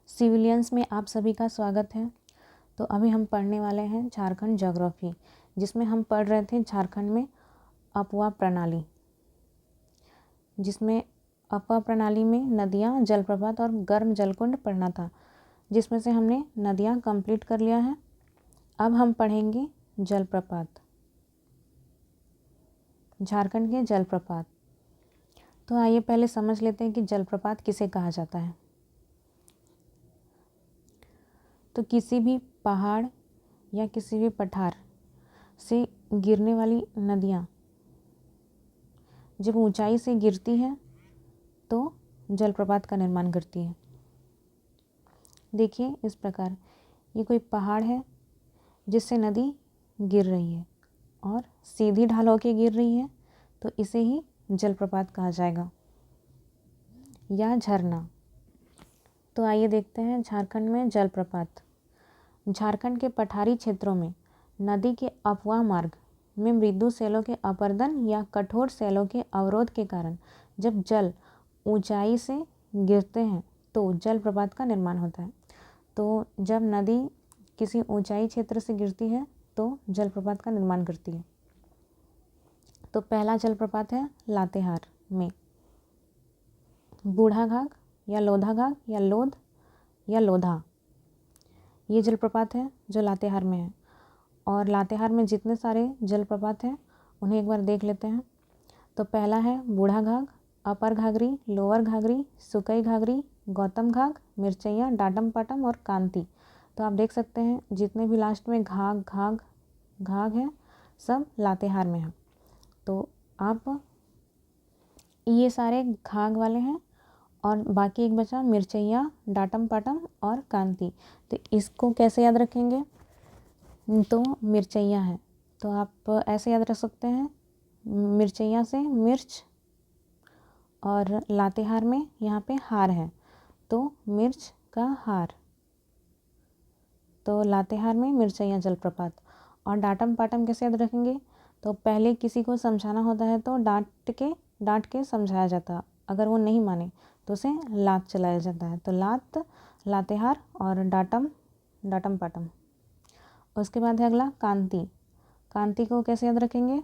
Civilians में आप सभी का स्वागत है। तो अभी हम पढ़ने वाले हैं झारखंड ज्योग्राफी, जिसमें हम पढ़ रहे थे झारखंड में अपवा प्रणाली, जिसमें अपवा प्रणाली में नदियाँ, जलप्रपात और गर्म जलकुंड पढ़ना था, जिसमें से हमने नदियाँ कंप्लीट कर लिया है। अब हम पढ़ेंगे जलप्रपात, झारखंड के जलप्रपात। तो आइए पहले समझ लेते हैं कि जलप्रपात किसे कहा जाता है। तो किसी भी पहाड़ या किसी भी पठार से गिरने वाली नदियाँ जब ऊंचाई से गिरती हैं तो जलप्रपात का निर्माण करती है। देखिए इस प्रकार, ये कोई पहाड़ है जिससे नदी गिर रही है और सीधी ढाल होके गिर रही है, तो इसे ही जलप्रपात कहा जाएगा या झरना। तो आइए देखते हैं झारखंड में जलप्रपात। झारखंड के पठारी क्षेत्रों में नदी के अपवाह मार्ग में मृदु सेलों के अपर्दन या कठोर सेलों के अवरोध के कारण जब जल ऊंचाई से गिरते हैं तो जलप्रपात का निर्माण होता है। तो जब नदी किसी ऊंचाई क्षेत्र से गिरती है तो जलप्रपात का निर्माण करती है। तो पहला जलप्रपात है लातेहार में बूढ़ाघाघ या लोधाघाघ या लोध या लोधा, ये जलप्रपात है जो लातेहार में है। और लातेहार में जितने सारे जलप्रपात हैं उन्हें एक बार देख लेते हैं। तो पहला है बूढ़ाघाघ, अपर घाघरी, लोअर घाघरी, सुकई घाघरी, गौतम घाघ, मिर्चैया, डाटम पाटम और कांति। तो आप देख सकते हैं जितने भी लास्ट में घाघ घाघ घाघ हैं सब लातेहार में हैं। तो आप ये सारे घाघ वाले हैं और बाकी एक बचा मिर्चैया, डाटम पाटम और कांति। तो इसको कैसे याद रखेंगे? तो मिर्चैया है तो आप ऐसे याद रख सकते हैं, मिर्चैया से मिर्च, और लातेहार में यहाँ पे हार है तो मिर्च का हार, तो लातेहार में मिर्चैया जलप्रपात। और डाटम पाटम कैसे याद रखेंगे? तो पहले किसी को समझाना होता है तो डांट के समझाया जाता, अगर वो नहीं माने तो उसे लात चलाया जाता है। तो लात, लातेहार और डाटम पाटम। उसके बाद है अगला कांति। कांति को कैसे याद रखेंगे?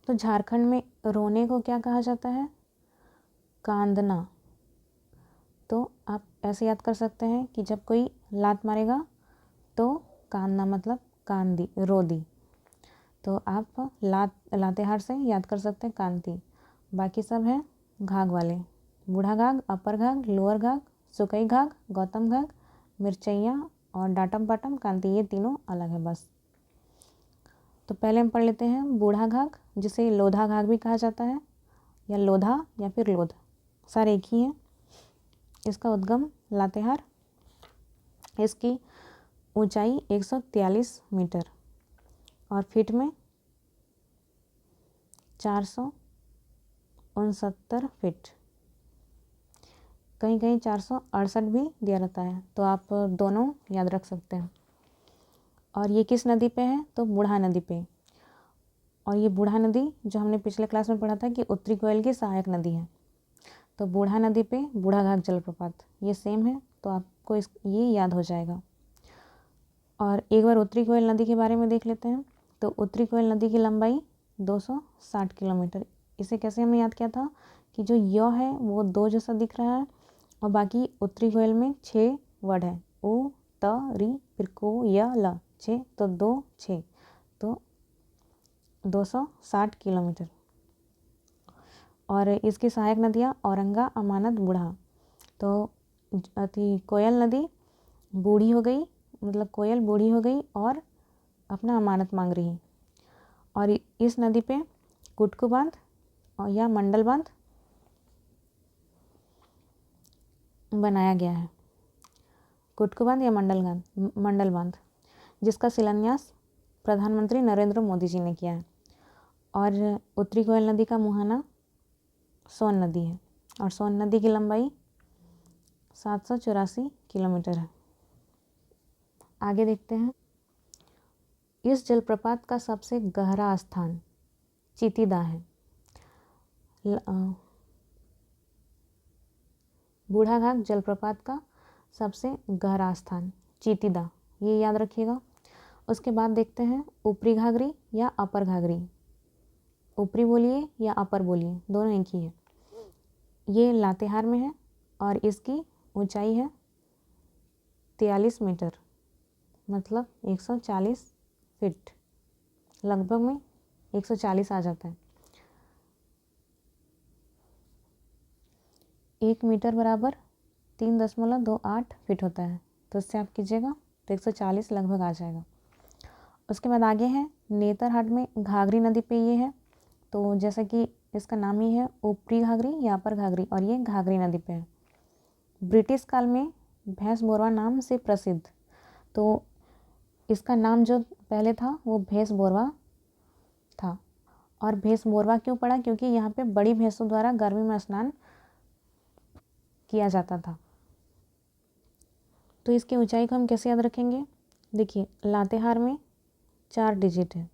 तो झारखंड में रोने को क्या कहा जाता है? कांदना। तो आप ऐसे याद कर सकते हैं कि जब कोई लात मारेगा तो कांदना मतलब कांदी, रो दी। तो आप लातेहार से याद कर सकते हैं कांति। बाकी सब है घाघ वाले, बूढ़ा घाघ, अपर घाघ, लोअर घाघ, सुकई घाघ, गौतम घाघ, मिर्चैया और डाटम पाटम, कांति, ये तीनों अलग है बस। तो पहले हम पढ़ लेते हैं बूढ़ा घाघ, जिसे लोधा घाघ भी कहा जाता है या लोधा या फिर लोध, सारे एक ही हैं। इसका उद्गम लातेहार, इसकी ऊंचाई 143 मीटर और फीट में 469 फीट, कहीं कहीं 468 भी दिया रहता है, तो आप दोनों याद रख सकते हैं। और ये किस नदी पे है? तो बूढ़ा नदी पे। और ये बूढ़ा नदी जो हमने पिछले क्लास में पढ़ा था कि उत्तरी कोयल की सहायक नदी है। तो बूढ़ा नदी पे बूढ़ाघाघ जलप्रपात ये सेम है, तो आपको ये याद हो जाएगा। और एक बार उत्तरी कोयल नदी के बारे में देख लेते हैं। तो उत्तरी कोयल नदी की लंबाई 260 किलोमीटर। इसे कैसे हमने याद किया था कि जो य है वो 2 जैसा दिख रहा है और बाकी उत्तरी कोयल में 6 वर्ड है, उ, त, री, फिर को, य, ल, 6, तो 2, 6, तो 260 किलोमीटर। और इसकी सहायक नदियाँ औरंगा, अमानत, बूढ़ा। तो कोयल नदी बूढ़ी हो गई, मतलब कोयल बूढ़ी हो गई और अपना अमानत मांग रही है। और इस नदी पे कुटकू बांध और या मंडल बांध बनाया गया है, कुटकू बांध या मंडल बांध, जिसका शिलान्यास प्रधानमंत्री नरेंद्र मोदी जी ने किया है। और उत्तरी कोयल नदी का मुहाना सोन नदी है और सोन नदी की लंबाई 784 किलोमीटर है। आगे देखते हैं। इस जलप्रपात का सबसे गहरा स्थान चितिदा है। बूढ़ा घाघ जलप्रपात का सबसे गहरा स्थान, चीतिदा, ये याद रखिएगा। उसके बाद देखते हैं ऊपरी घाघरी या अपर घाघरी। ऊपरी बोलिए या अपर बोलिए, दोनों एक ही है। ये लातेहार में है और इसकी ऊंचाई है 43 मीटर, मतलब 140 फीट, लगभग में 140 आ जाता है। 1 मीटर बराबर 3.28 फीट होता है, तो इससे आप कीजिएगा तो 140 लगभग आ जाएगा। उसके बाद आगे है नेतरहाट में घाघरी नदी पे ये है, तो जैसा कि इसका नाम ही है ऊपरी घाघरी या अपर घाघरी, और ये घाघरी नदी पे है। ब्रिटिश काल में भैंस बोरवा नाम से प्रसिद्ध, तो इसका नाम जो पहले था वो भैंस बोरवा था। और भैंस बोरवा क्यों पड़ा? क्योंकि यहाँ पे बड़ी भैंसों द्वारा गर्मी में स्नान किया जाता था। तो इसकी ऊंचाई को हम कैसे याद रखेंगे? देखिए, लातेहार में 4 डिजिट है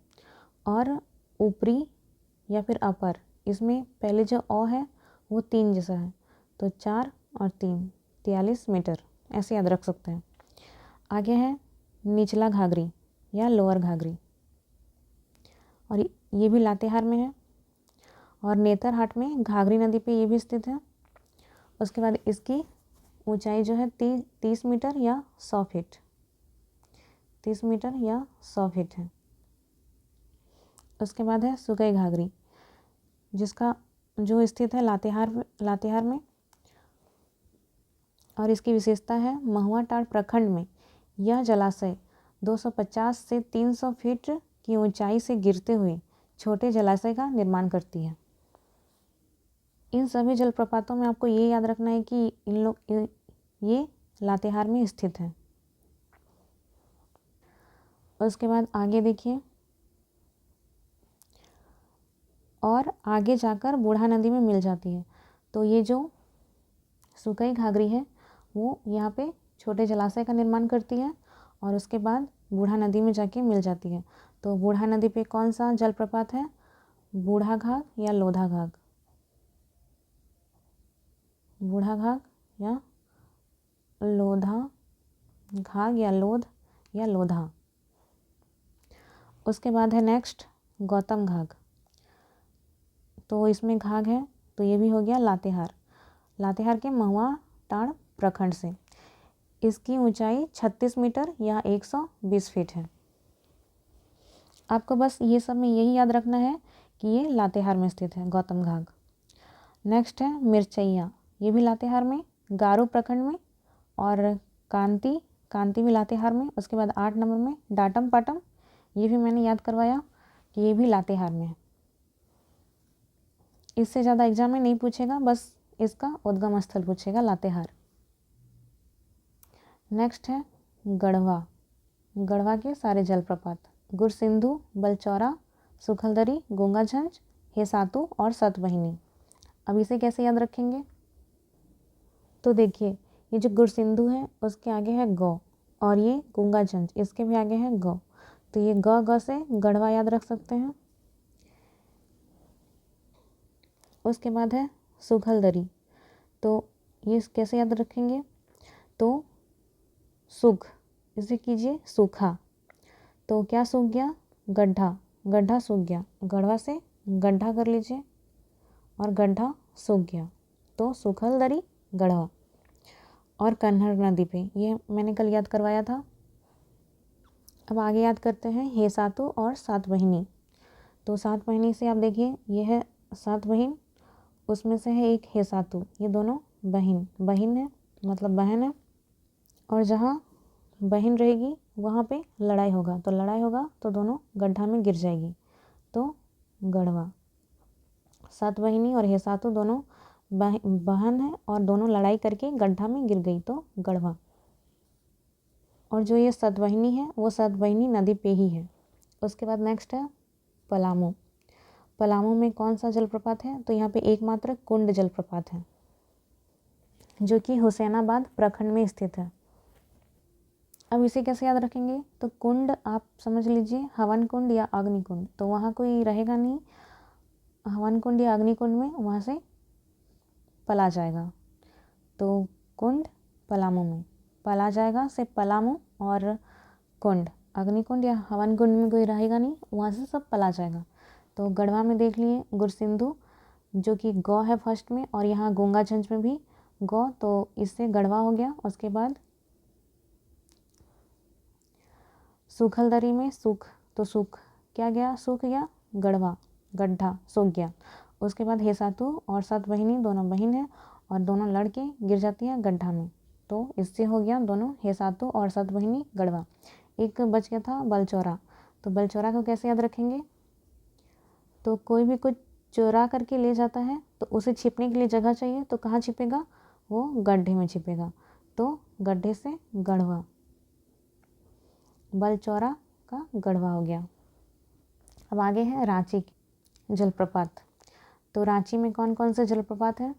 और ऊपरी या फिर अपर, इसमें पहले जो अ है वो 3 जैसा है, तो 4 और 3 43 मीटर, ऐसे याद रख सकते हैं। आगे है निचला घाघरी या लोअर घाघरी, और ये भी लातेहार में है और नेतरहाट में घाघरी नदी पे ये भी स्थित है। उसके बाद इसकी ऊंचाई जो है 30 मीटर या 100 फीट, 30 मीटर या 100 फीट है। उसके बाद है सुगई घाघरी, जिसका जो स्थित है लातेहार में, और इसकी विशेषता है महुआटांड़ प्रखंड में यह जलाशय 250 से 300 फीट की ऊंचाई से गिरते हुए छोटे जलाशय का निर्माण करती है। इन सभी जलप्रपातों में आपको ये याद रखना है कि ये लातेहार में स्थित है। उसके बाद आगे देखिए, और आगे जाकर बूढ़ा नदी में मिल जाती है। तो ये जो सुगई घाघरी है वो यहाँ पे छोटे जलाशय का निर्माण करती है और उसके बाद बूढ़ा नदी में जाके मिल जाती है। तो बूढ़ा नदी पे कौन सा जलप्रपात है? बूढ़ा घाघ या लोधा घाघ, बूढ़ा घाघ या लोधा घाघ या लोध या लोधा। उसके बाद है नेक्स्ट गौतम घाघ, तो इसमें घाघ है, तो ये भी हो गया लातेहार के महुआटांड़ प्रखंड से। इसकी ऊंचाई 36 मीटर या 120 फीट है। आपको बस ये सब में यही याद रखना है कि ये लातेहार में स्थित है, गौतम घाघ। नेक्स्ट है मिर्चैया, ये भी लातेहार में, गारो प्रखंड में, और कांती भी लातेहार में। उसके बाद 8 नंबर में डाटम पाटम, ये भी मैंने याद करवाया कि ये भी लातेहार में है। इससे ज़्यादा एग्जाम में नहीं पूछेगा, बस इसका उद्गम स्थल पूछेगा, लातेहार। नेक्स्ट है गढ़वा के सारे जलप्रपात, गुरसिंधु, बलचौरा, सुखलदरी, गूंगाझंझ, हेसातु और सतवहिनी। अब इसे कैसे याद रखेंगे? तो देखिए, ये जो गुरसिंधु है उसके आगे है गौ, और ये गूंगाझंझ इसके भी आगे है गौ, तो ये ग से गढ़वा याद रख सकते हैं। उसके बाद है सुखलदरी, तो ये कैसे याद रखेंगे? तो सूख, इसे कीजिए सूखा, तो क्या सूख गया? गड्ढा सूख गया, गढ़वा से गड्ढा कर लीजिए और गड्ढा सूख गया, तो सुखलदरी गढ़वा। और कन्हर नदी पे, ये मैंने कल याद करवाया था। अब आगे याद करते हैं हेसातु और सातवाहिनी। तो सातवाहिनी से आप देखिए, ये है सातवाहिन, उसमें से है एक हेसातु, ये दोनों बहिन है, मतलब बहन है। और जहाँ बहन रहेगी वहाँ पे लड़ाई होगा तो दोनों गड्ढा में गिर जाएगी, तो गढ़वा। सातवाहिनी और हेसातु दोनों बहन है और दोनों लड़ाई करके गड्ढा में गिर गई, तो गढ़वा। और जो ये सतवाहिनी है वो सतवाहिनी नदी पे ही है। उसके बाद नेक्स्ट है पलामू में कौन सा जलप्रपात है? तो यहाँ पे एकमात्र कुंड जलप्रपात है, जो कि हुसैनाबाद प्रखंड में स्थित है। अब इसे कैसे याद रखेंगे? तो कुंड आप समझ लीजिए हवन कुंड या अग्निकुंड, तो वहाँ कोई रहेगा नहीं, हवन कुंड या अग्निकुंड में वहाँ से पला जाएगा। तो कुंड पलामू में, पला जाएगा से पलामू, और कुंड अग्निकुंड या हवन कुंड में कोई रहेगा नहीं, वहाँ से सब पला जाएगा। तो गढ़वा में देख लिए गुरसिंधु जो कि गौ है फर्स्ट में, और यहाँ गंगाझंझ में भी गौ, तो इससे गढ़वा हो गया। उसके बाद सूखलदरी में सूख, तो सूख क्या गया, सूख गया, गढ़वा, गड्ढा सूख गया। उसके बाद हेसातु और सतवहिनी दोनों बहन है और दोनों लड़के गिर जाती है गड्ढा में, तो इससे हो गया दोनों हेसातु और सतवहिनी गढ़वा। एक बच गया था बलचौरा, तो बलचौरा को कैसे याद रखेंगे, तो कोई भी कुछ चोरा करके ले जाता है तो उसे छिपने के लिए जगह चाहिए, तो कहाँ छिपेगा, वो गड्ढे में छिपेगा, तो गड्ढे से गढ़वा, बलचौरा का गढ़वा हो गया। अब आगे है रांची जलप्रपात। तो रांची में कौन कौन से जलप्रपात है,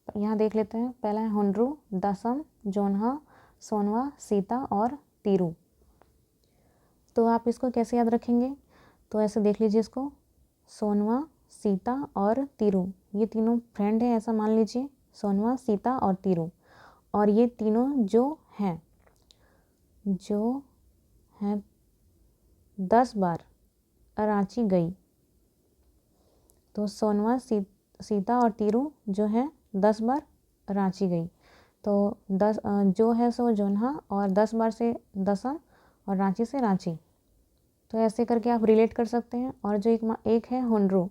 यहाँ देख लेते हैं। पहला है हुंड्रू, दसम, जोन्हा, सोनवा, सीता और तीरू। तो आप इसको कैसे याद रखेंगे, तो ऐसे देख लीजिए इसको, सोनवा, सीता और तीरू, ये तीनों फ्रेंड है ऐसा मान लीजिए, सोनवा, सीता और तीरू। और ये तीनों जो हैं 10 बार रांची गई, तो सोनवा, सीता और तीरू जो है 10 बार रांची गई, तो 10 जो है सो जोन्हा, और 10 बार से दसम, और रांची से रांची। तो ऐसे करके आप रिलेट कर सकते हैं। और जो एक है हुंड्रू,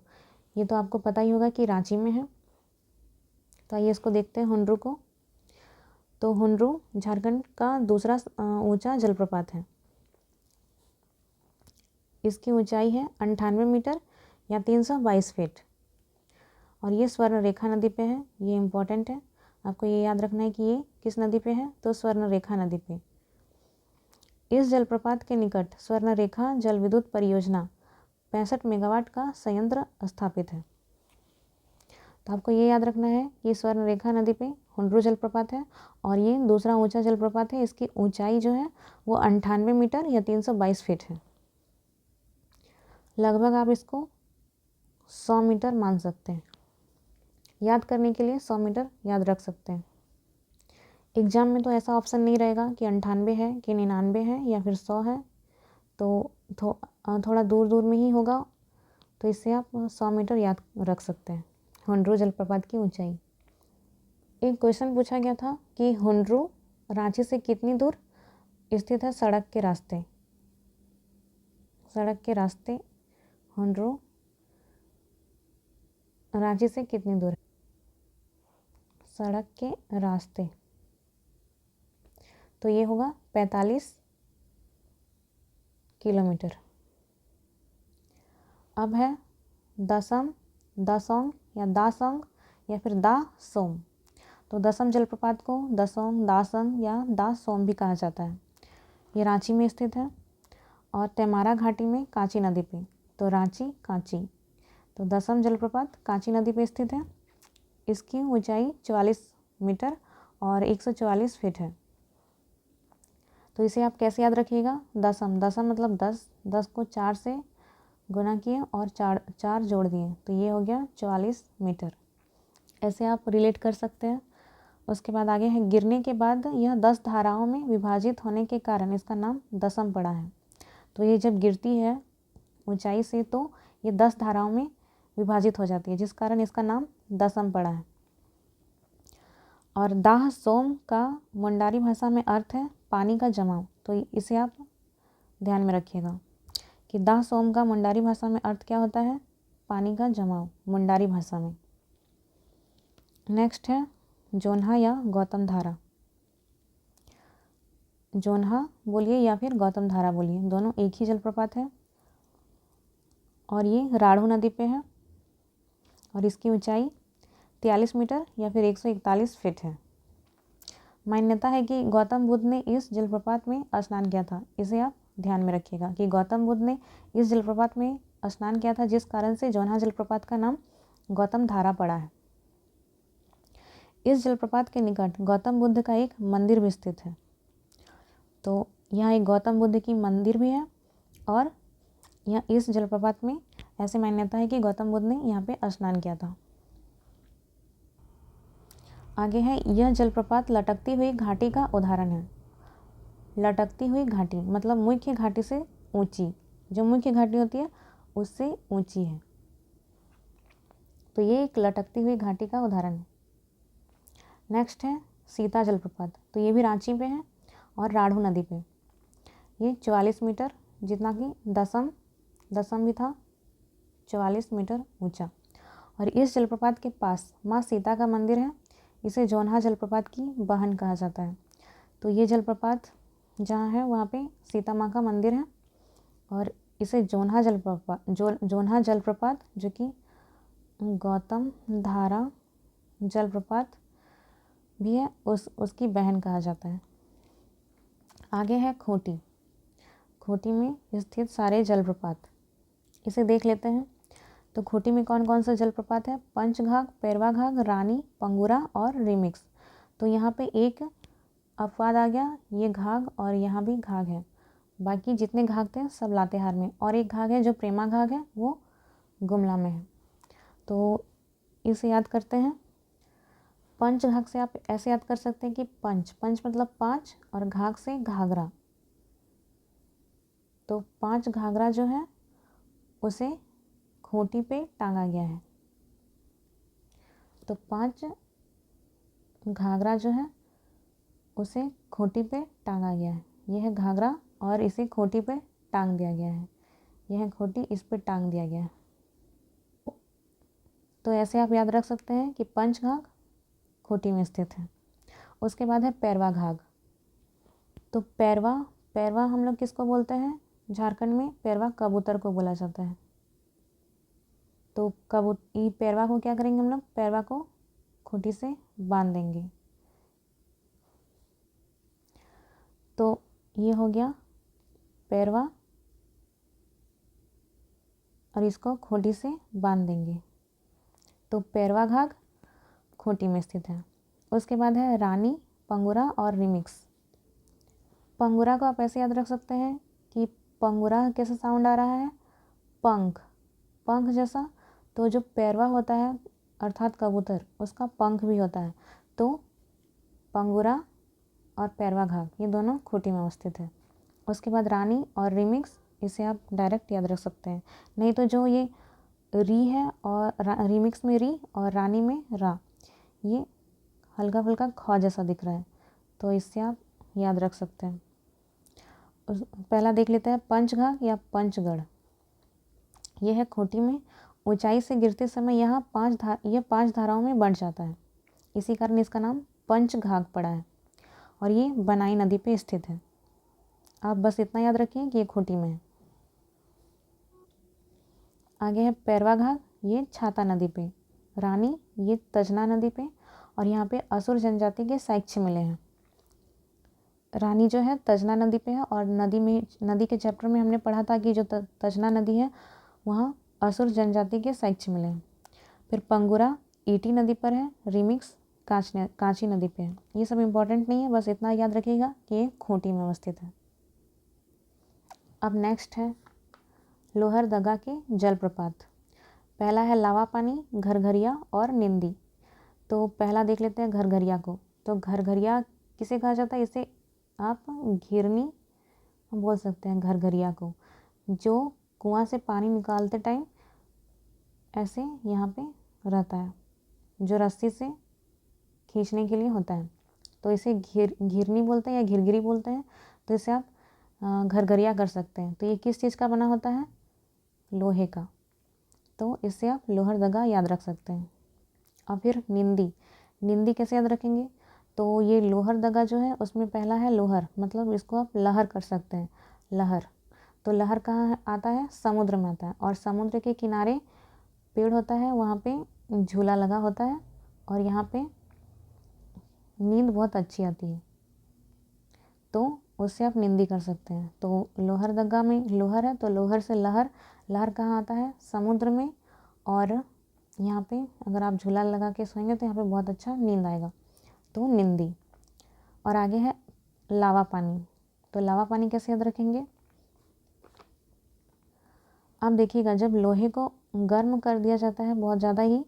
ये तो आपको पता ही होगा कि रांची में है, तो आइए इसको देखते हैं हुंड्रू को। तो हुंड्रू झारखंड का दूसरा ऊंचा जलप्रपात है। इसकी ऊंचाई है 98 मीटर या 322 फीट, और ये स्वर्ण रेखा नदी पे है। ये इम्पोर्टेंट है, आपको ये याद रखना है कि ये किस नदी पे है, तो स्वर्ण रेखा नदी पे। इस जलप्रपात के निकट स्वर्ण रेखा जल विद्युत परियोजना 65 मेगावाट का संयंत्र स्थापित है। तो आपको ये याद रखना है कि स्वर्ण रेखा नदी पे हुंड्रू जलप्रपात है, और ये दूसरा ऊंचा जलप्रपात है। इसकी ऊंचाई जो है वो 98 मीटर या 322 फीट है। लगभग आप इसको 100 मीटर मान सकते हैं, याद करने के लिए 100 मीटर याद रख सकते हैं। एग्जाम में तो ऐसा ऑप्शन नहीं रहेगा कि 98 है कि 99 है या फिर 100 है, तो थोड़ा दूर दूर में ही होगा, तो इससे आप 100 मीटर याद रख सकते हैं हुंड्रू जलप्रपात की ऊंचाई। एक क्वेश्चन पूछा गया था कि हुंड्रू रांची से कितनी दूर स्थित है सड़क के रास्ते, सड़क के रास्ते हुंड्रू रांची से कितनी दूर है, सड़क के रास्ते, तो ये होगा 45 किलोमीटर। अब है दसम, दसोंग या दासोंग या फिर दासोम। तो दसम जलप्रपात को दसोंग, दासंग या दासोम भी कहा जाता है। ये रांची में स्थित है और तेमारा घाटी में कांची नदी पे, तो रांची कांची। तो दसम जलप्रपात कांची नदी पे स्थित है। इसकी ऊंचाई 44 मीटर और 144 फीट है। तो इसे आप कैसे याद रखिएगा, दसम, दसम मतलब 10, 10 को 4 से गुना किए और 4 जोड़ दिए, तो ये हो गया 44 मीटर। ऐसे आप रिलेट कर सकते हैं। उसके बाद आगे है गिरने के बाद यह 10 धाराओं में विभाजित होने के कारण इसका नाम दसम पड़ा है। तो ये जब गिरती है ऊंचाई से तो ये 10 धाराओं में विभाजित हो जाती है, जिस कारण इसका नाम दसम पड़ा है। और दाह सोम का मुंडारी भाषा में अर्थ है पानी का जमाव, तो इसे आप ध्यान में रखिएगा कि दाह सोम का मुंडारी भाषा में अर्थ क्या होता है, पानी का जमाव, मुंडारी भाषा में। नेक्स्ट है जोन्हा या गौतम धारा। जोन्हा बोलिए या फिर गौतम धारा बोलिए, दोनों एक ही जलप्रपात है और ये राढ़ू नदी पे है और इसकी ऊंचाई 43 मीटर या फिर 141 फीट है। मान्यता है कि गौतम बुद्ध ने इस जलप्रपात में स्नान किया था। इसे आप ध्यान में रखिएगा कि गौतम बुद्ध ने इस जलप्रपात में स्नान किया था, जिस कारण से जोन्हा जलप्रपात का नाम गौतम धारा पड़ा है। इस जलप्रपात के निकट गौतम बुद्ध का एक मंदिर भी स्थित है। तो यहाँ एक गौतम बुद्ध की मंदिर भी है और यहाँ इस जलप्रपात में ऐसी मान्यता है कि गौतम बुद्ध ने यहाँ पे स्नान किया था। आगे है, यह जलप्रपात लटकती हुई घाटी का उदाहरण है। लटकती हुई घाटी मतलब मुख्य घाटी से ऊंची, जो मुख्य घाटी होती है उससे ऊंची है, तो ये एक लटकती हुई घाटी का उदाहरण है। नेक्स्ट है सीता जलप्रपात, तो ये भी रांची पे है और राढ़ू नदी पे। ये 44 मीटर, जितना कि दसम भी था 44 मीटर ऊंचा। और इस जलप्रपात के पास माँ सीता का मंदिर है। इसे जोन्हा जलप्रपात की बहन कहा जाता है। तो ये जलप्रपात जहाँ है वहाँ पे सीता माँ का मंदिर है और इसे जोन्हा जलप्रपात जो कि गौतम धारा जलप्रपात भी है उसकी बहन कहा जाता है। आगे है खूंटी। खूंटी में स्थित सारे जलप्रपात, इसे देख लेते हैं। तो खूंटी में कौन कौन से जलप्रपात है? पंचघाघ, पैरवा घाघ, रानी, पंगुरा और रिमिक्स। तो यहाँ पे एक अपवाद आ गया, ये घाघ और यहाँ भी घाघ है। बाकी जितने घाघ थे सब लातेहार में, और एक घाघ है जो प्रेमा घाघ है, वो गुमला में है। तो इसे याद करते हैं। पंचघाघ से आप ऐसे याद कर सकते हैं कि पंच मतलब 5 और घाघ से घाघरा, तो 5 घाघरा जो है उसे खूंटी पे टांगा गया है। तो 5 घाघरा जो है उसे खूंटी पे टांगा गया है। यह है घाघरा और इसे खूंटी पे टांग दिया गया है। यह है खूंटी, इस पे टांग दिया गया है। तो ऐसे आप याद रख सकते हैं कि पंचघाघ खूंटी में स्थित है। उसके बाद है पैरवा घाघ। तो पैरवा हम लोग किसको बोलते हैं? झारखंड में पैरवा कबूतर को बोला जाता है। तो पैरवा को क्या करेंगे हम लोग? पैरवा को खूंटी से बांध देंगे। तो ये हो गया पैरवा और इसको खूंटी से बांध देंगे। तो पैरवा घाघ खूंटी में स्थित है। उसके बाद है रानी, पंगुरा और रिमिक्स। पंगुरा को आप ऐसे याद रख सकते हैं कि पंगुरा कैसा साउंड आ रहा है? पंख जैसा। तो जो पैरवा होता है अर्थात कबूतर, उसका पंख भी होता है। तो पंगुरा और पैरवा घाघ ये दोनों खूंटी में अवस्थित है। उसके बाद रानी और रिमिक्स, इसे आप डायरेक्ट याद रख सकते हैं। नहीं तो जो ये री है और रिमिक्स में री और रानी में रा, ये हल्का फुल्का ख जैसा दिख रहा है, तो इससे आप याद रख सकते हैं। पहला देख लेते हैं पंचघाघ या पंचगढ़। यह है खूंटी में। ऊंचाई से गिरते समय यह 5 धाराओं में बढ़ जाता है, इसी कारण इसका नाम पंचघाघ पड़ा है। और ये बनाई नदी पे स्थित है। आप बस इतना याद रखिए कि ये खूंटी में है। आगे है पैरवा घाघ, ये छाता नदी पे। रानी ये तजना नदी पे, और यहाँ पे असुर जनजाति के साक्ष्य मिले हैं। रानी जो है तजना नदी पे है, और नदी के चैप्टर में हमने पढ़ा था कि जो तजना नदी है वहाँ असुर जनजाति के साक्ष्य मिले हैं। फिर पंगुरा ईटी नदी पर है। रिमिक्स कांची नदी पे है। ये सब इम्पोर्टेंट नहीं है, बस इतना याद रखिएगा कि ये खूंटी में अवस्थित है। अब नेक्स्ट है लोहरदगा के जलप्रपात। पहला है लावा पानी, घरघरिया और निंदी। तो पहला देख लेते हैं घरघरिया को। तो घरघरिया किसे कहा जाता है? इसे आप घिरनी बोल सकते हैं घरघरिया को, जो कुआं से पानी निकालते टाइम ऐसे यहाँ पे रहता है, जो रस्सी से खींचने के लिए होता है। तो इसे घिरनी बोलते हैं या घिरगिरी बोलते हैं। तो इसे आप घरघरिया कर सकते हैं। तो ये किस चीज़ का बना होता है? लोहे का। तो इससे आप लोहरदगा याद रख सकते हैं। और फिर निंदी कैसे याद रखेंगे? तो ये लोहरदगा जो है उसमें पहला है लोहर, मतलब इसको आप लहर कर सकते हैं, लहर। तो लहर कहाँ आता है? समुद्र में आता है, और समुद्र के किनारे पेड़ होता है, वहाँ पे झूला लगा होता है, और यहाँ पे नींद बहुत अच्छी आती है, तो उससे आप निंदी कर सकते हैं। तो लोहरदगा में लोहर है, तो लोहर से लहर कहाँ आता है? समुद्र में। और यहाँ पे अगर आप झूला लगा के सोएंगे तो यहाँ पे बहुत अच्छा नींद आएगा, तो निंदी। और आगे है लावा पानी। तो लावा पानी कैसे याद रखेंगे? आप देखिएगा, जब लोहे को गर्म कर दिया जाता है बहुत ज़्यादा ही,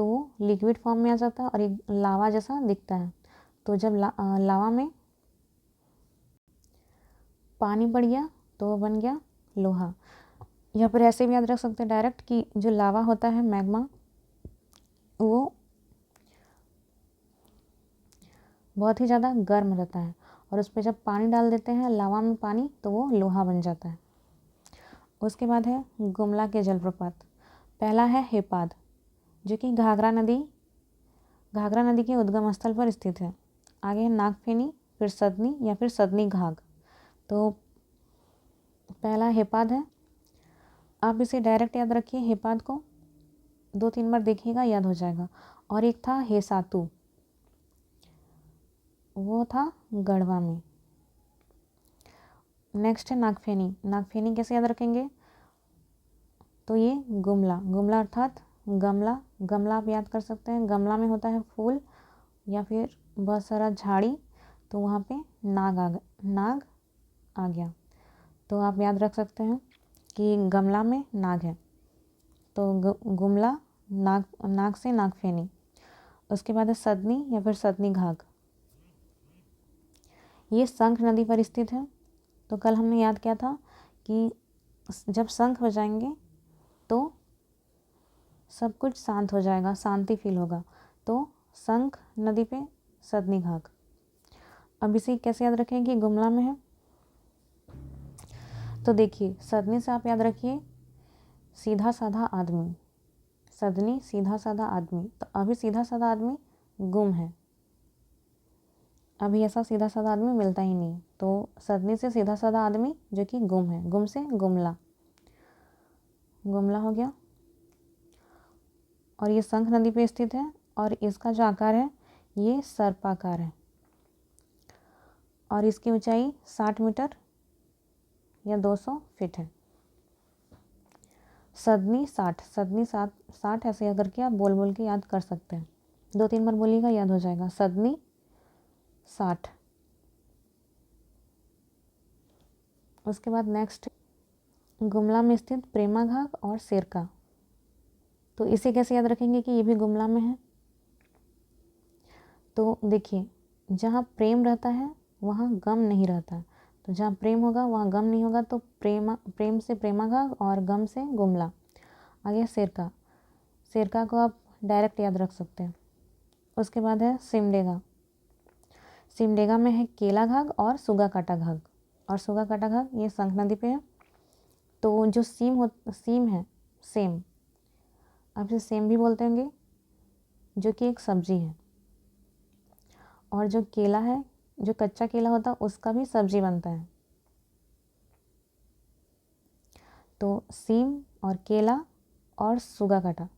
तो वो लिक्विड फॉर्म में आ जाता है और एक लावा जैसा दिखता है। तो जब लावा में पानी पड़ गया तो वो बन गया लोहा। या फिर ऐसे भी याद रख सकते हैं डायरेक्ट कि जो लावा होता है मैग्मा, वो बहुत ही ज़्यादा गर्म रहता है और उस पर जब पानी डाल देते हैं लावा में पानी, तो वो लोहा बन जाता है। उसके बाद है गुमला के जलप्रपात। पहला है हेपाद, जो कि घाघरा नदी के उद्गम स्थल पर स्थित है। आगे है नागफेनी, फिर सदनी या फिर सदनी घाघ। तो पहला हेपाद है, आप इसे डायरेक्ट याद रखिए, हेपाद को 2-3 बार देखिएगा, याद हो जाएगा। और एक था हेसातु, वो था गढ़वा में। नेक्स्ट है नागफेनी कैसे याद रखेंगे, तो ये गुमला अर्थात गमला आप याद कर सकते हैं। गमला में होता है फूल या फिर बहुत सारा झाड़ी, तो वहाँ पे नाग आ गया। तो आप याद रख सकते हैं कि गमला में नाग है, तो गुमला नाग से नागफेनी। उसके बाद है सदनी या फिर सदनी घाघ, ये शंख नदी पर स्थित है। तो कल हमने याद किया था कि जब शंख बजाएंगे तो सब कुछ शांत हो जाएगा, शांति फील होगा। तो शंख नदी पे सदनी घाघ। अब इसे कैसे याद रखें कि गुमला में है, तो देखिए सदनी से आप याद रखिए सीधा साधा आदमी, सदनी सीधा साधा आदमी। तो अभी सीधा साधा आदमी गुम है, अभी ऐसा सीधा साधा आदमी मिलता ही नहीं। तो सदनी से सीधा साधा आदमी जो कि गुम है, गुम से गुमला हो गया। और ये शंख नदी पे स्थित है और इसका जो आकार है ये सर्पाकार है और इसकी ऊंचाई 60 मीटर या 200 फीट है। सदनी 60 ऐसे याद करके आप बोल के याद कर सकते हैं। 2-3 बार बोलिएगा, याद हो जाएगा। सदनी 60। उसके बाद नेक्स्ट गुमला में स्थित प्रेमा घाघ और शेरका। तो इसे कैसे याद रखेंगे कि ये भी गुमला में है, तो देखिए जहाँ प्रेम रहता है वहाँ गम नहीं रहता, तो जहाँ प्रेम होगा वहाँ गम नहीं होगा। तो प्रेम से प्रेमा घाघ और गम से गुमला। आगे शेरका को आप डायरेक्ट याद रख सकते हैं। उसके बाद है सिमडेगा में है केला घाघ और सुगा काटा घाघ। और सुगा काटा घाघ ये शंख नदी पे है। तो जो सीम है, सेम आप इसे सेम भी बोलते होंगे, जो कि एक सब्जी है। और जो केला है, जो कच्चा केला होता है उसका भी सब्जी बनता है। तो सीम और केला और सुगा काटा।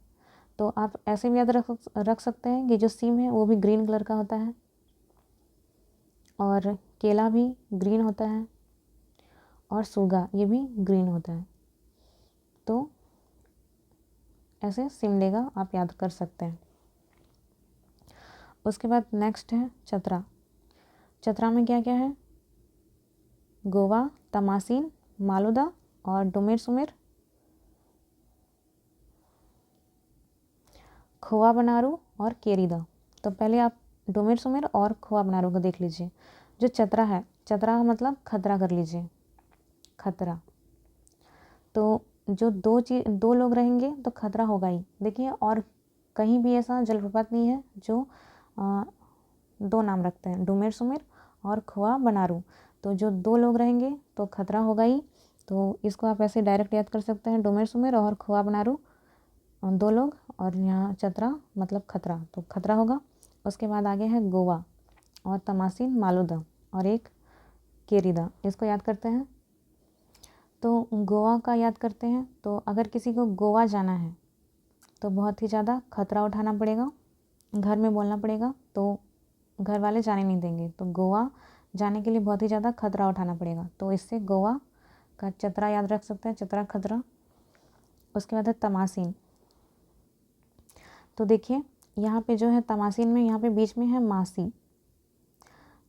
तो आप ऐसे भी याद रख सकते हैं कि जो सीम है वो भी ग्रीन कलर का होता है और केला भी ग्रीन होता है और सुगा ये भी ग्रीन होता है। तो ऐसे सिमडेगा आप याद कर सकते हैं। उसके बाद नेक्स्ट है चतरा में क्या क्या है, गोवा, तमासीन, मालुदा और डुमेर सुमेर, खोवा बनारू और केरीदा। तो पहले आप डुमेर सुमेर और खोवा बनारू को देख लीजिए। जो चतरा है, चतरा मतलब खतरा कर लीजिए, खतरा। तो जो दो लोग रहेंगे तो खतरा होगा ही। देखिए और कहीं भी ऐसा जलप्रपात नहीं है जो 2 नाम रखते हैं, डुमेर सुमेर और खोवा बनारू। तो जो 2 लोग रहेंगे तो खतरा होगा ही। तो इसको आप ऐसे डायरेक्ट याद कर सकते हैं, डुमेर सुमेर और खोवा बनारू 2 लोग, और यहाँ चतरा मतलब खतरा, तो खतरा होगा। उसके बाद आगे है गोवा और तमासीन मालुदा और एक केरीदा, इसको याद करते हैं। तो गोवा का याद करते हैं, तो अगर किसी को गोवा जाना है तो बहुत ही ज़्यादा खतरा उठाना पड़ेगा, घर में बोलना पड़ेगा, तो घर वाले जाने नहीं देंगे। तो गोवा जाने के लिए बहुत ही ज़्यादा खतरा उठाना पड़ेगा, तो इससे गोवा का चतरा याद रख सकते हैं, चतरा खतरा। उसके बाद है तमासीन। तो देखिए यहाँ पे जो है तमासीन में यहाँ पे बीच में है मासी,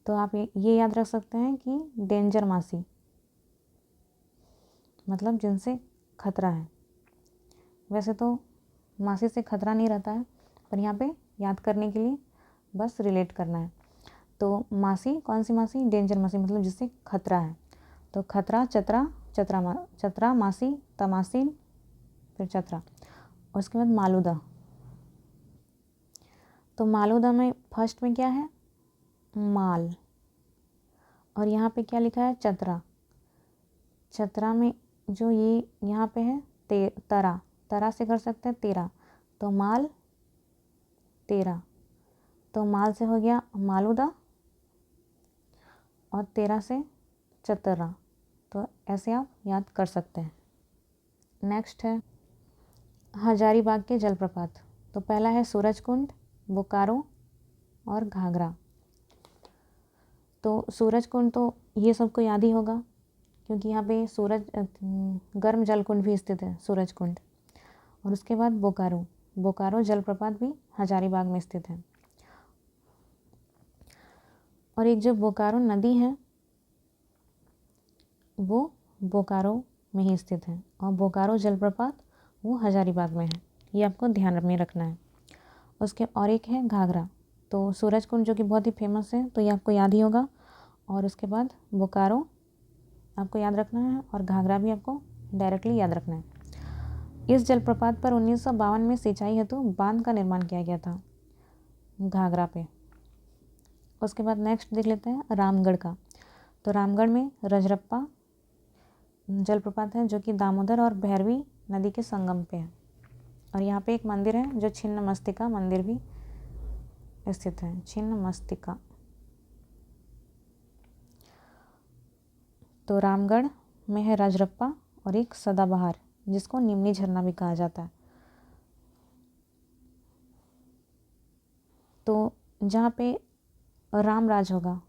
तो आप ये याद रख सकते हैं कि डेंजर मासी, मतलब जिनसे खतरा है। वैसे तो मासी से खतरा नहीं रहता है, पर यहाँ पे याद करने के लिए बस रिलेट करना है। तो मासी, कौन सी मासी? डेंजर मासी, मतलब जिससे खतरा है। तो खतरा, चतरा, चतरा, मासी, तमासीन, फिर चतरा। उसके बाद मालूदा। तो मालूदा में फर्स्ट में क्या है? माल। और यहाँ पे क्या लिखा है? चतरा। चतरा में जो ये यहाँ पे है तरा, तरा से कर सकते हैं तेरा, तो माल तेरा। तो माल से हो गया मालूदा और तेरा से चतरा। तो ऐसे आप याद कर सकते हैं। नेक्स्ट है हजारीबाग के जलप्रपात। तो पहला है सूरजकुंड, बोकारो और घाघरा। तो सूरजकुंड तो ये सबको याद ही होगा, क्योंकि यहाँ पे गर्म जलकुंड भी स्थित है, सूरजकुंड। और उसके बाद बोकारो, बोकारो जलप्रपात भी हजारीबाग में स्थित है। और एक जो बोकारो नदी है वो बोकारो में ही स्थित है, और बोकारो जलप्रपात वो हजारीबाग में है। ये आपको ध्यान में रखना है। उसके और एक है घाघरा। तो सूरजकुंड जो कि बहुत ही फेमस है, तो ये आपको याद ही होगा। और उसके बाद बोकारो आपको याद रखना है, और घाघरा भी आपको डायरेक्टली याद रखना है। इस जलप्रपात पर 1952 में सिंचाई हेतु बांध का निर्माण किया गया था, घाघरा पे। उसके बाद नेक्स्ट देख लेते हैं रामगढ़ का। तो रामगढ़ में रजरप्पा जलप्रपात है, जो कि दामोदर और भैरवी नदी के संगम पे है। और यहाँ पे एक मंदिर है जो छिन्नमस्तिका मंदिर भी स्थित है, छिन्नमस्तिका। तो रामगढ़ में है रजरप्पा और एक सदाबहार, जिसको निम्नी झरना भी कहा जाता है। तो जहाँ पे राम राज होगा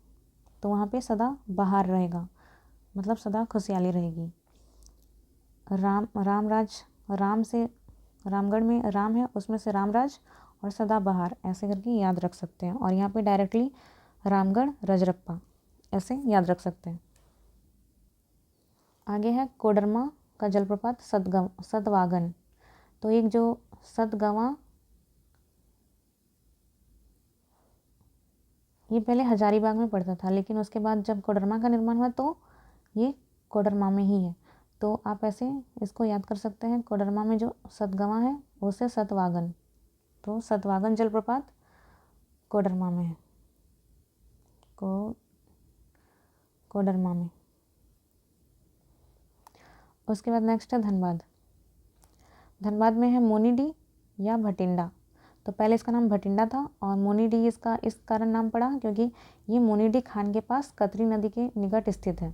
तो वहाँ पे सदा बहार रहेगा, मतलब सदा खुशहाली रहेगी। राम से रामगढ़ में राम है, उसमें से रामराज और सदा बहार, ऐसे करके याद रख सकते हैं। और यहाँ पे डायरेक्टली रामगढ़ रजरप्पा ऐसे याद रख सकते हैं। आगे है कोडरमा का जलप्रपात सतवागन। तो एक जो सतगवां, ये पहले हजारीबाग में पड़ता था, लेकिन उसके बाद जब कोडरमा का निर्माण हुआ तो ये कोडरमा में ही है। तो आप ऐसे इसको याद कर सकते हैं। कोडरमा में जो सतगवां है उससे सतवागन, तो सतवागन जलप्रपात कोडरमा में है, कोडरमा में। उसके बाद नेक्स्ट है धनबाद। धनबाद में है मोनीडी या भटिंडा। तो पहले इसका नाम भटिंडा था, और मोनीडी इसका इस कारण नाम पड़ा क्योंकि ये मोनीडी खान के पास कतरी नदी के निकट स्थित है।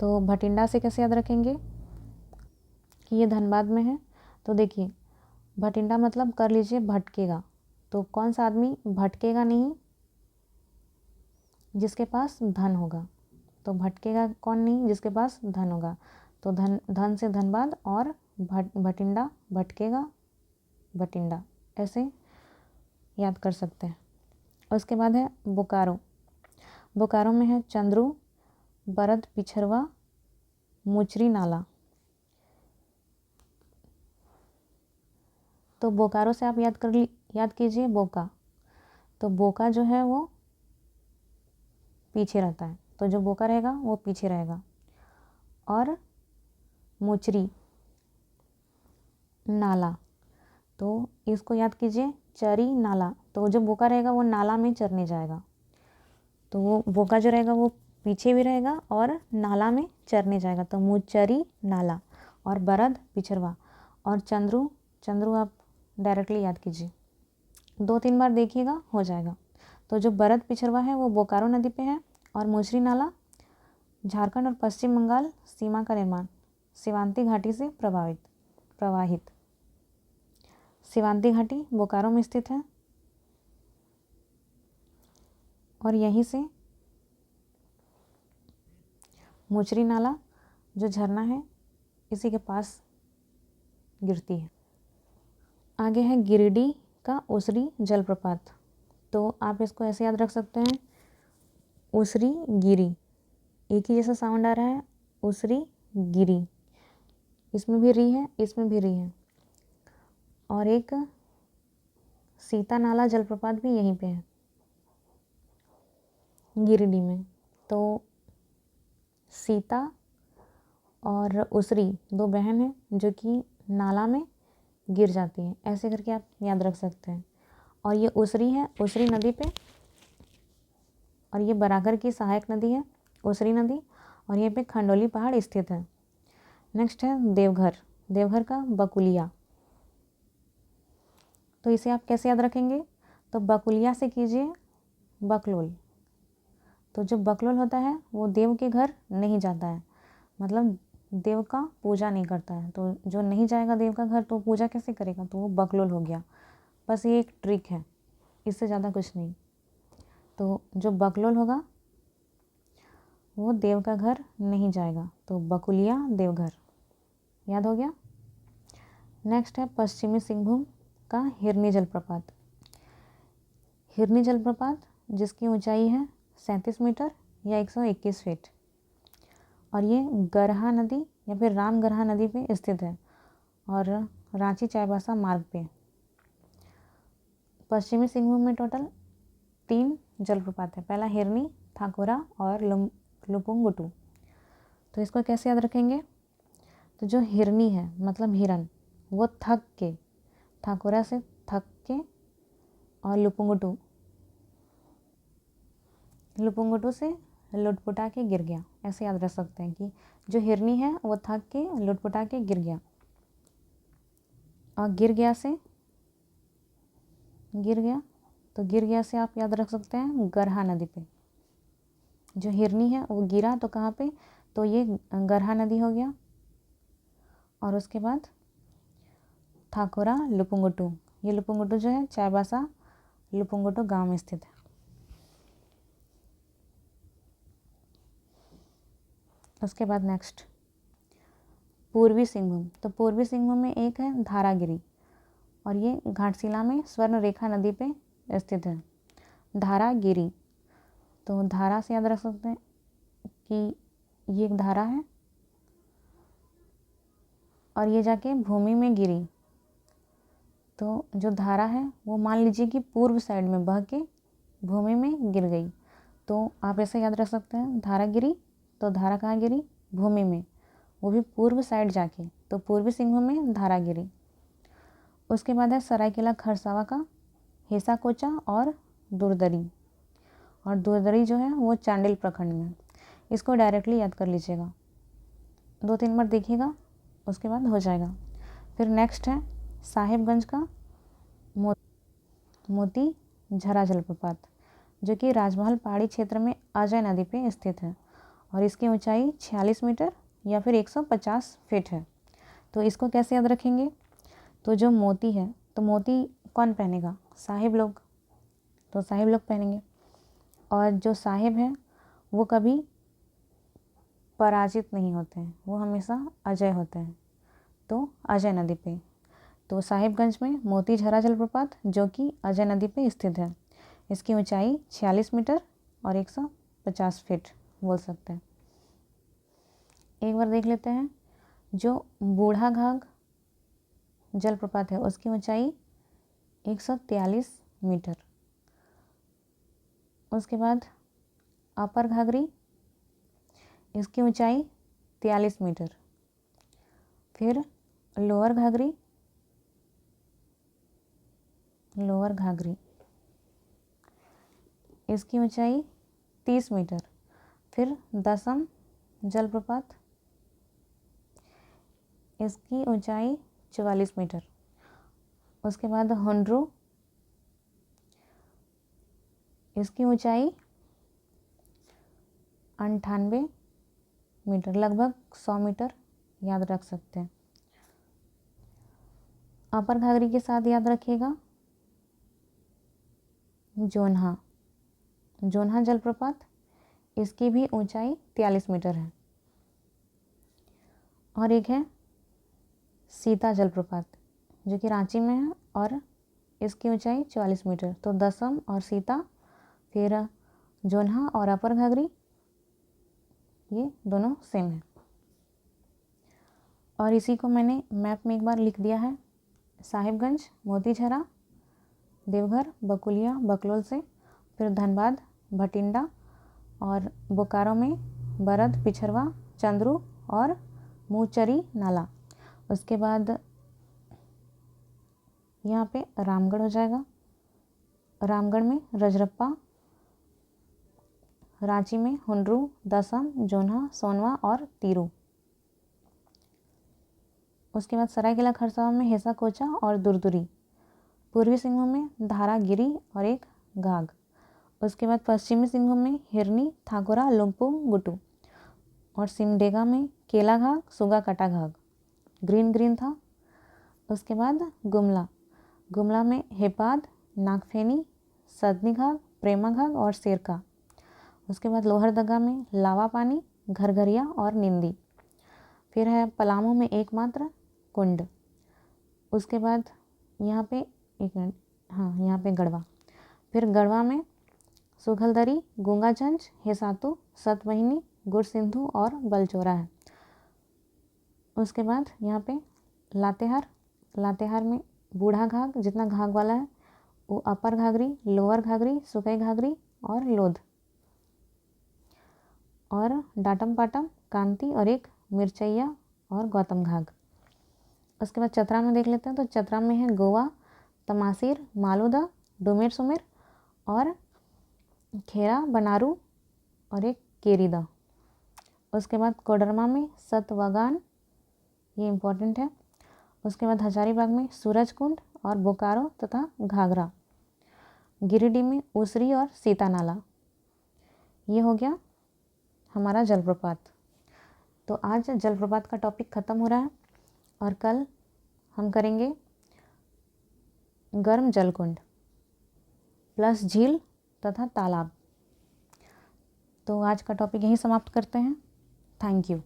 तो भटिंडा से कैसे याद रखेंगे कि ये धनबाद में है? तो देखिए, भटिंडा मतलब कर लीजिए भटकेगा। तो कौन सा आदमी भटकेगा नहीं? जिसके पास धन होगा। तो भटकेगा कौन नहीं? जिसके पास धन होगा। तो धन से धनबाद, और भटिंडा भटकेगा भटिंडा, ऐसे याद कर सकते हैं। उसके बाद है बोकारो। बोकारो में है चंद्रू, बरद पिछरवा, मुचरी नाला। तो बोकारो से आप याद कीजिए बोका। तो बोका जो है वो पीछे रहता है, तो जो बोका रहेगा वो पीछे रहेगा। और मुचरी नाला, तो इसको याद कीजिए चरी नाला। तो जो बोका रहेगा वो नाला में चरने जाएगा, तो वो बोका जो रहेगा वो पीछे भी रहेगा और नाला में चरने जाएगा। तो मुचरी नाला। और बरद पिछरवा, और चंद्रू आप डायरेक्टली याद कीजिए, 2-3 बार देखिएगा हो जाएगा। तो जो बरद पिछरवा है वो बोकारो नदी पे है, और मुचरी नाला झारखंड और पश्चिम बंगाल सीमा का निर्माण सिवांती घाटी से प्रवाहित। सिवांती घाटी बोकारो में स्थित है, और यहीं से मुचरी नाला जो झरना है इसी के पास गिरती है। आगे है गिरिडीह का उसरी जलप्रपात। तो आप इसको ऐसे याद रख सकते हैं, उसरी गिरी, एक ही जैसा साउंड आ रहा है, उसरी गिरी। इसमें भी री है, इसमें भी री है, और एक सीता नाला जलप्रपात भी यहीं पे है, गिरिडीह में। तो सीता और उसरी दो बहन हैं जो कि नाला में गिर जाती हैं, ऐसे करके आप याद रख सकते हैं। और ये उसरी है, उसरी नदी पे, और ये बराकर की सहायक नदी है उसरी नदी, और ये पे खंडोली पहाड़ स्थित है। नेक्स्ट है देवघर, देवघर का बकुलिया। तो इसे आप कैसे याद रखेंगे? तो बकुलिया से कीजिए बकलोल। तो जो बकलोल होता है वो देव के घर नहीं जाता है, मतलब देव का पूजा नहीं करता है। तो जो नहीं जाएगा देव का घर तो पूजा कैसे करेगा? तो वो बकलोल हो गया। बस ये एक ट्रिक है, इससे ज़्यादा कुछ नहीं। तो जो बकलोल होगा वो देव का घर नहीं जाएगा, तो बकुलिया देवघर, याद हो गया। नेक्स्ट है पश्चिमी सिंहभूम का हिरनी जलप्रपात। हिरनी जलप्रपात जिसकी ऊंचाई है 37 मीटर या 121 फीट, और ये गरहा नदी या फिर रामगरहा नदी पे स्थित है और रांची चाईबासा मार्ग पे। पश्चिमी सिंहभूम में टोटल 3 जलप्रपात है, पहला हिरनी, थाकोरा और लुपुंगुटू। तो इसको कैसे याद रखेंगे? तो जो हिरनी है मतलब हिरन, वो थक के, थाकोरा से थक के, और लुपुंगुटू से लुटपुटा के गिर गया, ऐसे याद रख सकते हैं कि जो हिरनी है वो थक के लुटपुटा के गिर गया। और गिर गया से आप याद रख सकते हैं गरहा नदी पे। जो हिरनी है वो गिरा तो कहाँ पे? तो ये गरहा नदी हो गया। और उसके बाद थाकोरा लुपुंगुटू, ये लुपुंगुटू जो है चाईबासा लुपुंगुटू गांव में स्थित है। उसके बाद नेक्स्ट पूर्वी सिंहभूम। तो पूर्वी सिंहभूम में एक है धारागिरी, और ये घाटशिला में स्वर्ण रेखा नदी पे स्थित है, धारागिरी। तो धारा से याद रख सकते हैं कि ये एक धारा है और ये जाके भूमि में गिरी। तो जो धारा है वो मान लीजिए कि पूर्व साइड में बह के भूमि में गिर गई, तो आप ऐसे याद रख सकते हैं धारा गिरी। तो धारा कहाँ गिरी? भूमि में, वो भी पूर्व साइड जाके, तो पूर्वी सिंहभूम में धारा गिरी। उसके बाद है सरायकेला खरसावा का हेसा कोचा और दुरदरी, और दुरदरी जो है वो चांडिल प्रखंड में। इसको डायरेक्टली याद कर लीजिएगा, 2-3 बार देखिएगा, उसके बाद हो जाएगा। फिर नेक्स्ट है साहिबगंज का मोती झरा जलप्रपात, जो कि राजमहल पहाड़ी क्षेत्र में अजय नदी पे स्थित है, और इसकी ऊंचाई 46 मीटर या फिर 150 फीट है। तो इसको कैसे याद रखेंगे? तो जो मोती है, तो मोती कौन पहनेगा? साहिब लोग, तो साहिब लोग पहनेंगे। और जो साहिब हैं वो कभी पराजित नहीं होते हैं, वो हमेशा अजय होते हैं, तो अजय नदी पे। तो साहिबगंज में मोती झरा जलप्रपात जो कि अजय नदी पे स्थित है, इसकी ऊंचाई 46 मीटर और 150 फीट बोल सकते हैं। एक बार देख लेते हैं, जो बूढ़ा घाघ जलप्रपात है उसकी ऊंचाई 143 मीटर। उसके बाद अपर घाघरी, इसकी ऊंचाई 43 मीटर। फिर लोअर घाघरी, इसकी ऊंचाई 30 मीटर। फिर दसम जलप्रपात, इसकी ऊंचाई 44 मीटर। उसके बाद हुंड्रू, इसकी ऊंचाई 98 मीटर, लगभग 100 मीटर याद रख सकते हैं। अपर घाघरी के साथ याद रखिएगा जोन्हा जलप्रपात, इसकी भी ऊंचाई 43 मीटर है। और एक है सीता जलप्रपात जो कि रांची में है, और इसकी ऊंचाई 44 मीटर। तो दसम और सीता, फिर जोन्हा और अपर घाघरी, ये दोनों सेम है। और इसी को मैंने मैप में एक बार लिख दिया है, साहिबगंज, मोतीझरा, देवघर, बकुलिया, बकलोल से, फिर धनबाद, भटिंडा, और बोकारो में बरद, पिछरवा, चंद्रू और मूचरी नाला। उसके बाद यहाँ पे रामगढ़ हो जाएगा, रामगढ़ में रजरप्पा, रांची में हुंडरू, दसम, जोन्हा, सोनवा और तीरू। उसके बाद सरायकेला खरसावां में हेसा कोचा और दुरदुरी। पूर्वी सिंहभूम में धारागिरी और एक घाघ। उसके बाद पश्चिमी सिंहभूम में हिरनी, थाकुरा, लुंगपुंग, गुटू। और सिमडेगा में केला घाघ, सुगा कटा घाघ, ग्रीन ग्रीन था। उसके बाद गुमला में हेपाद, नागफेनी, सदनी घाघ, प्रेमा घाघ और सेरका। उसके बाद लोहरदगा में लावा पानी, घरघरिया और निंदी। फिर है पलामू में एकमात्र कुंड। उसके बाद यहाँ पे यहाँ पे गढ़वा। फिर गढ़वा में सुखलदरी, गूंगाचंच, हेसातू, सतवहिनी, गुरसिंधु और बलचोरा है। उसके बाद यहाँ पे लातेहार में बूढ़ा घाघ, जितना घाघ वाला है वो अपर घाघरी, लोअर घाघरी, सुकई घाघरी और लोध। और डाटम पाटम, कांति और एक मिर्चैया और गौतम घाघ। उसके बाद चतरा में देख लेते हैं। तो चतरा में है गोवा, तमासिर, मालूदा, डुमेर सुमेर और खेरा, बनारू और एक केरीदा। उसके बाद कोडरमा में सतवगान, ये इम्पोर्टेंट है। उसके बाद हजारीबाग में सूरज कुंड और बोकारो तथा घाघरा। गिरिडीह में उसरी और सीता नाला। ये हो गया हमारा जलप्रपात। तो आज जलप्रपात का टॉपिक ख़त्म हो रहा है और कल हम करेंगे गर्म जलकुंड प्लस झील तथा तालाब। तो आज का टॉपिक यहीं समाप्त करते हैं। Thank you.